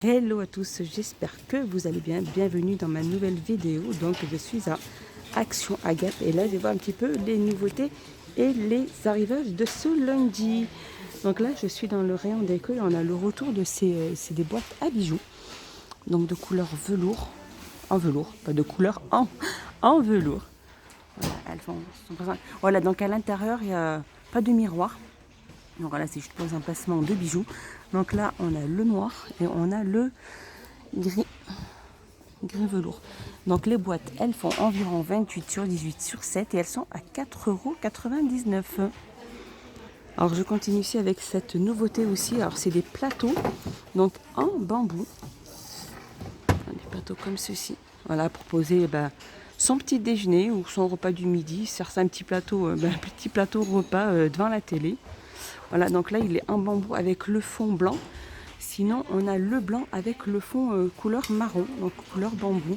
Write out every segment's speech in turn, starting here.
Hello à tous, j'espère que vous allez bien. Bienvenue dans ma nouvelle vidéo. Donc je suis à Action Agape et là je vais voir un petit peu les nouveautés et les arrivages de ce lundi. Donc là je suis dans le rayon déco et on a le retour de c'est des boîtes à bijoux. Donc de couleur velours, en velours, pas de couleur en velours. Voilà, elles sont présentes. Voilà, donc à l'intérieur il n'y a pas de miroir. Donc voilà, c'est juste pour les emplacements de bijoux. Donc là, on a le noir et on a le gris velours. Donc les boîtes, elles font environ 28 sur 18 sur 7 et elles sont à 4,99 €. Alors je continue ici avec cette nouveauté aussi. Alors c'est des plateaux, donc en bambou. Des plateaux comme ceci. Voilà, pour poser son petit déjeuner ou son repas du midi. Certains petits plateaux, petit plateau repas devant la télé. Voilà, donc là, il est en bambou avec le fond blanc. Sinon, on a le blanc avec le fond couleur marron, donc couleur bambou.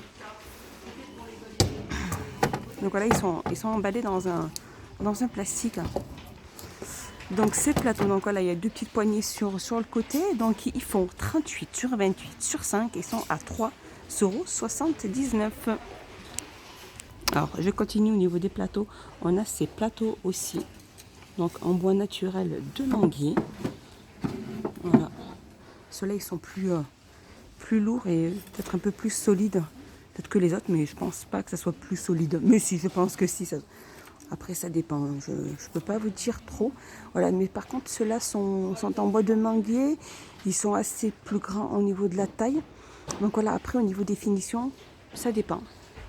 Donc voilà, ils sont emballés dans un plastique. Donc ces plateaux, donc voilà, il y a deux petites poignées sur le côté. Donc ils font 38 sur 28 sur 5 et sont à 3,79 €. Alors, je continue au niveau des plateaux. On a ces plateaux aussi. Donc en bois naturel de Languier. Voilà. Ceux-là, ils sont plus lourds et peut-être un peu plus solides peut-être que les autres, mais je pense pas que ça soit plus solide. Mais si, je pense que si. Après, ça dépend. Je peux pas vous dire trop. Voilà, mais par contre, ceux-là sont en bois de manguier. Ils sont assez plus grands au niveau de la taille. Donc voilà, après, au niveau des finitions, ça dépend.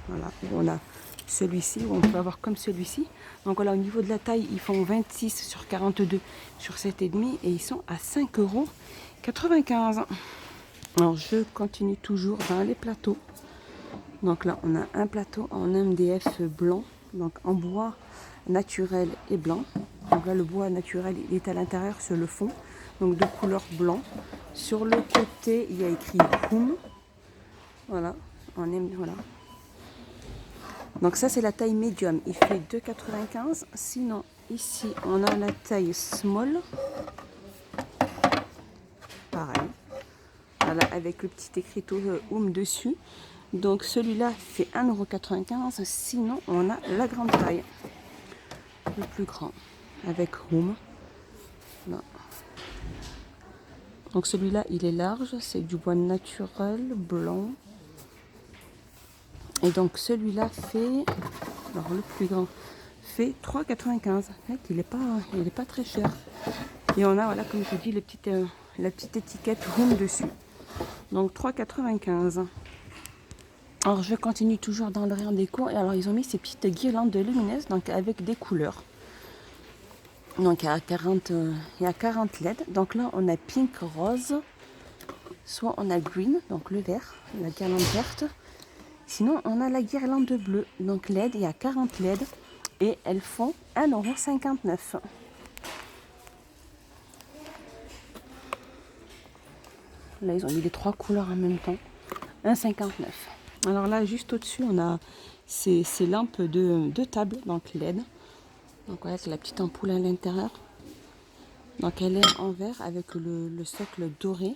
Voilà, on a celui-ci, où on peut avoir comme celui-ci. Donc voilà, au niveau de la taille, ils font 26 sur 42 sur 7,5 et ils sont à 5,95 €. Alors, je continue toujours dans les plateaux. Donc là, on a un plateau en MDF blanc, donc en bois naturel et blanc. Donc là, le bois naturel, il est à l'intérieur sur le fond, donc de couleur blanc. Sur le côté, il y a écrit Home. Voilà, voilà. Donc ça, c'est la taille médium. Il fait 2,95 €. Sinon, ici, on a la taille small. Pareil. Voilà, avec le petit écriteau Home dessus. Donc celui-là fait 1,95 €. Sinon, on a la grande taille, le plus grand, avec Home. Là. Donc celui-là, il est large, c'est du bois naturel, blanc. Et donc celui-là fait, alors le plus grand, fait 3,95 €. Il n'est pas très cher. Et on a, voilà, comme je dis, la petite étiquette Home dessus. Donc 3,95 €. Alors je continue toujours dans le rayon déco. Et alors ils ont mis ces petites guirlandes lumineuses, donc avec des couleurs. Donc il y a 40 LED. Donc là on a pink, rose, soit on a green, donc le vert, la guirlande verte. Sinon on a la guirlande bleue, donc LED, il y a 40 LED et elles font 1,59 €. Là ils ont mis les trois couleurs en même temps, 1,59 €. Alors là, juste au-dessus, on a ces lampes de table, donc LED. Donc voilà, c'est la petite ampoule à l'intérieur. Donc elle est en vert avec le socle doré.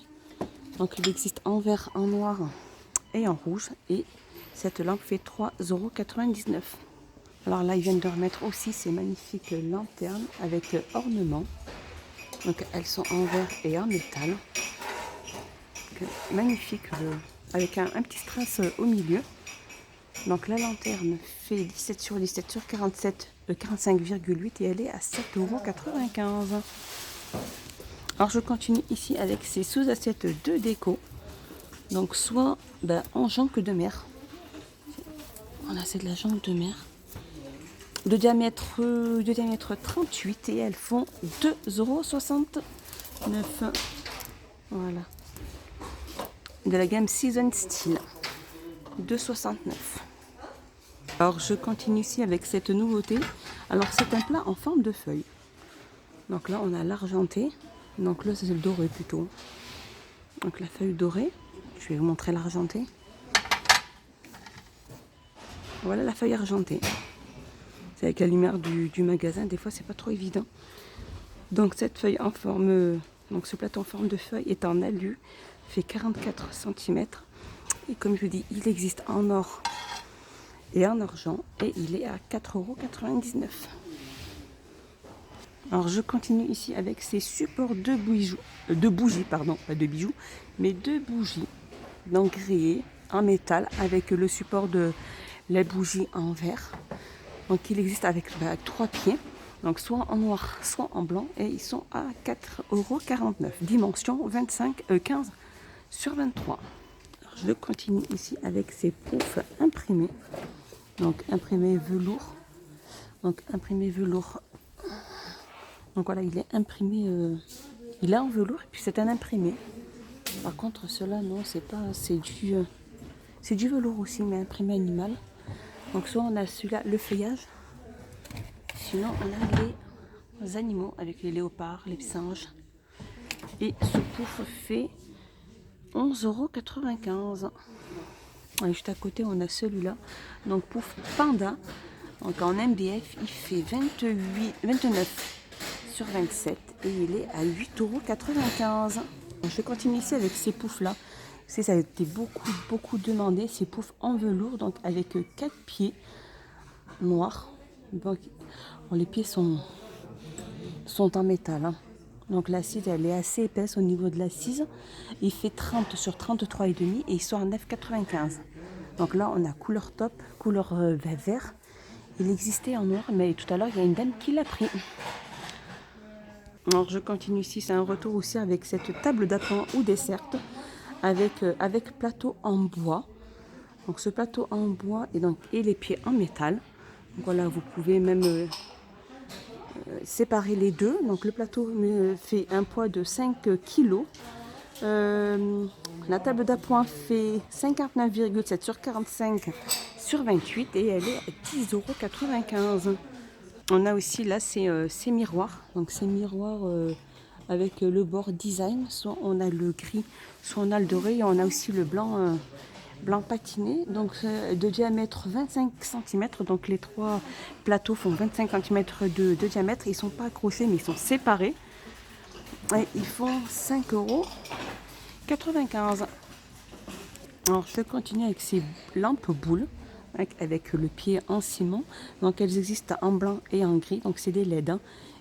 Donc il existe en vert, en noir et en rouge. Et cette lampe fait 3,99 €. Alors là, ils viennent de remettre aussi ces magnifiques lanternes avec ornement. Donc elles sont en verre et en métal. Donc, magnifique. Avec un petit strass au milieu. Donc la lanterne fait 17 sur 17 sur 47, 45,8 et elle est à 7,95 €. Alors je continue ici avec ces sous-assiettes de déco. Donc soit en jonque de mer. Voilà, c'est de la jonque de mer. De diamètre 38 et elles font 2,69 €. Voilà. De la gamme Season Steel. 2,69 €. Alors je continue ici avec cette nouveauté. Alors c'est un plat en forme de feuille. Donc là on a l'argenté. Donc là c'est le doré plutôt. Donc la feuille dorée. Je vais vous montrer l'argenté. Voilà la feuille argentée. C'est avec la lumière du magasin. Des fois c'est pas trop évident. Donc cette feuille en forme, donc ce plateau en forme de feuille est en alu. fait 44 cm. Et comme je vous dis, il existe en or et en argent. Et il est à 4,99 €. Alors je continue ici avec ces supports de bougies, pardon, pas de bijoux, mais de bougies, donc grillées en métal avec le support de la bougie en verre. Donc il existe avec 3 pieds, donc soit en noir, soit en blanc, et ils sont à 4,49 €. Dimension 15 sur 23. Alors, je continue ici avec ces poufs imprimés, donc imprimés velours, Donc voilà, il est imprimé, il est en velours et puis c'est un imprimé. Par contre, cela non, c'est pas, c'est du velours aussi, mais imprimé animal. Donc soit on a celui-là, le feuillage, sinon on a les animaux avec les léopards, les singes. Et ce pouf fait 11,95 €. Et juste à côté, on a celui-là, donc pouf panda. Donc en MDF, il fait 29 sur 27 et il est à 8,95 €. Je continue ici avec ces poufs là. Ça a été beaucoup demandé, ces poufs en velours, donc avec 4 pieds noirs. Donc, les pieds sont en métal, hein. Donc l'assise elle est assez épaisse au niveau de l'assise. Il fait 30 sur 33,5 et ils sont à 9,95 €. Donc là on a couleur top, couleur vert. Il existait en noir, mais tout à l'heure il y a une dame qui l'a pris. Alors je continue ici, c'est un retour aussi avec cette table d'appoint ou dessert avec plateau en bois. Donc ce plateau en bois et les pieds en métal. Donc voilà, vous pouvez même séparer les deux. Donc le plateau fait un poids de 5 kg. La table d'appoint fait 59,7 sur 45 sur 28 et elle est à 10,95 €. On a aussi là ces miroirs. Donc ces miroirs avec le bord design. Soit on a le gris, soit on a le doré. Et on a aussi le blanc patiné. Donc de diamètre 25 cm. Donc les 3 plateaux font 25 cm de diamètre. Ils ne sont pas accrochés mais ils sont séparés. Et ils font 5,95 €. Alors je continue avec ces lampes boules avec le pied en ciment. Donc elles existent en blanc et en gris. Donc c'est des LED, hein,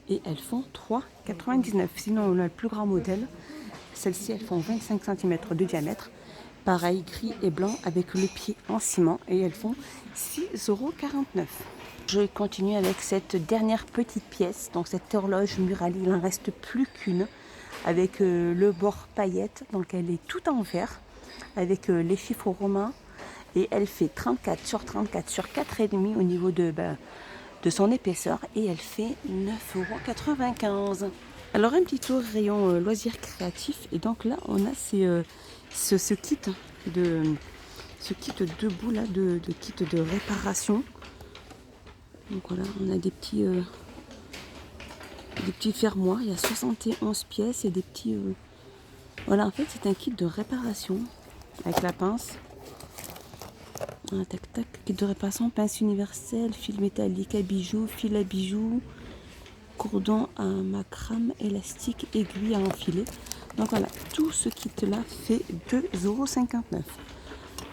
et elles font 3,99 €. Sinon on a le plus grand modèle. Celles-ci elles font 25 cm de diamètre. Pareil, gris et blanc avec le pied en ciment et elles font 6,49 €. Je continue avec cette dernière petite pièce. Donc cette horloge murale, il n'en reste plus qu'une avec le bord paillette. Donc elle est toute en verre avec les chiffres romains. Et elle fait 34 sur 34 sur 4,5 au niveau de son épaisseur. Et elle fait 9,95 €. Alors un petit tour rayon loisirs créatifs. Et donc là on a ce kit debout là, de kit de réparation. Donc voilà, on a des petits fermoirs. Il y a 71 pièces et des petits... Voilà, en fait c'est un kit de réparation avec la pince. Tac tac, kit de réparation, pince universelle, fil métallique à bijoux, fil à bijoux, cordon à macrame, élastique, aiguille à enfiler. Donc voilà, tout ce kit là fait 2,59 €.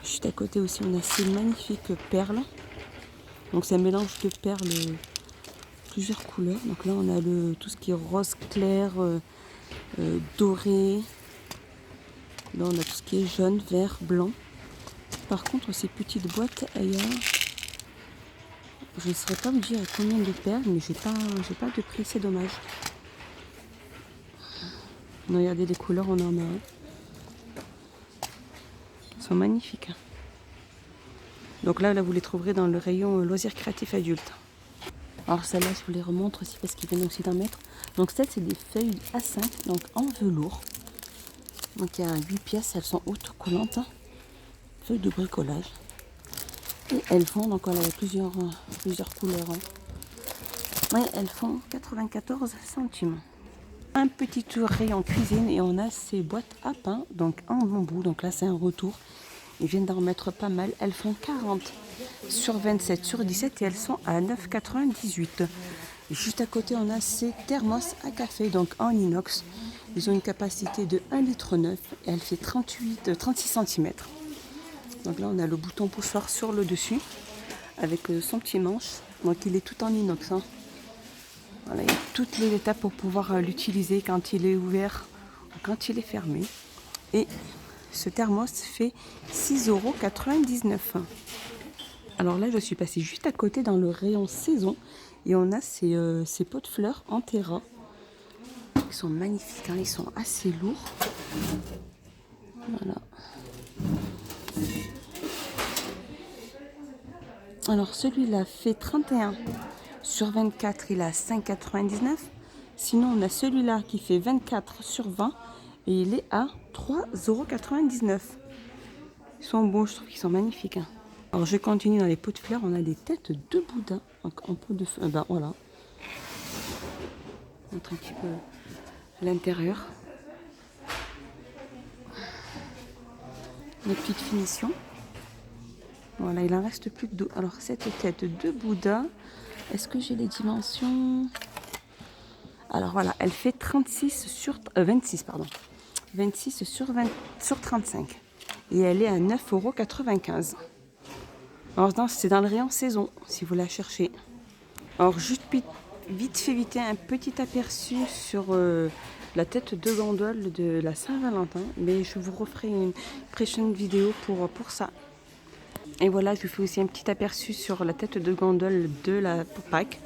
Juste à côté aussi on a ces magnifiques perles. Donc c'est un mélange de perles plusieurs couleurs. Donc là on a tout ce qui est rose clair, doré. Là on a tout ce qui est jaune, vert, blanc. Par contre, ces petites boîtes, je ne saurais pas vous dire combien de perles, mais j'ai pas de prix, c'est dommage. Regardez les couleurs, on en a. Ils sont magnifiques. Donc là, vous les trouverez dans le rayon loisirs créatifs adultes. Alors celle-là, je vous les remontre aussi parce qu'ils viennent aussi d'en mettre. Donc celle, c'est des feuilles A5, donc en velours. Donc il y a 8 pièces, elles sont autocollantes. Feuilles de bricolage. Et elles font, donc voilà, il y a plusieurs couleurs. Hein. Et elles font 94 centimes. Un petit tour rayon cuisine et on a ces boîtes à pain, donc en bambou. Donc là, c'est un retour. Ils viennent d'en mettre pas mal. Elles font 40 sur 27 sur 17 et elles sont à 9,98 €. Juste à côté, on a ces thermos à café, donc en inox. Ils ont une capacité de 1,9 litre et elle fait 36 cm. Donc là, on a le bouton poussoir sur le dessus avec son petit manche. Donc il est tout en inox. Hein. Voilà, il y a toutes les étapes pour pouvoir l'utiliser quand il est ouvert ou quand il est fermé. Et ce thermos fait 6,99 €. Alors là, je suis passée juste à côté dans le rayon saison et on a ces pots de fleurs en terra. Ils sont magnifiques, hein, ils sont assez lourds. Voilà. Alors celui-là fait 31 sur 24, il est à 5,99 €. Sinon, on a celui-là qui fait 24 sur 20 et il est à 3,99 €. Ils sont beaux, je trouve qu'ils sont magnifiques. Hein. Alors je continue dans les pots de fleurs, on a des têtes de Bouddha en pot de fleurs. Ben voilà. Je montre un petit peu l'intérieur. Les petites finitions. Voilà, il en reste plus que deux. Alors cette tête de Bouddha, est-ce que j'ai les dimensions? Alors voilà, elle fait 26 pardon. 26 sur 35. Et elle est à 9,95 €. Alors c'est dans le rayon saison, si vous la cherchez. Alors juste vite fait un petit aperçu sur la tête de gondole de la Saint-Valentin. Mais je vous referai une prochaine vidéo pour ça. Et voilà, je vous fais aussi un petit aperçu sur la tête de gondole pour Pâques.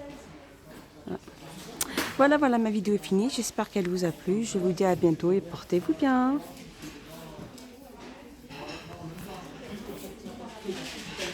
Voilà, ma vidéo est finie. J'espère qu'elle vous a plu. Je vous dis à bientôt et portez-vous bien.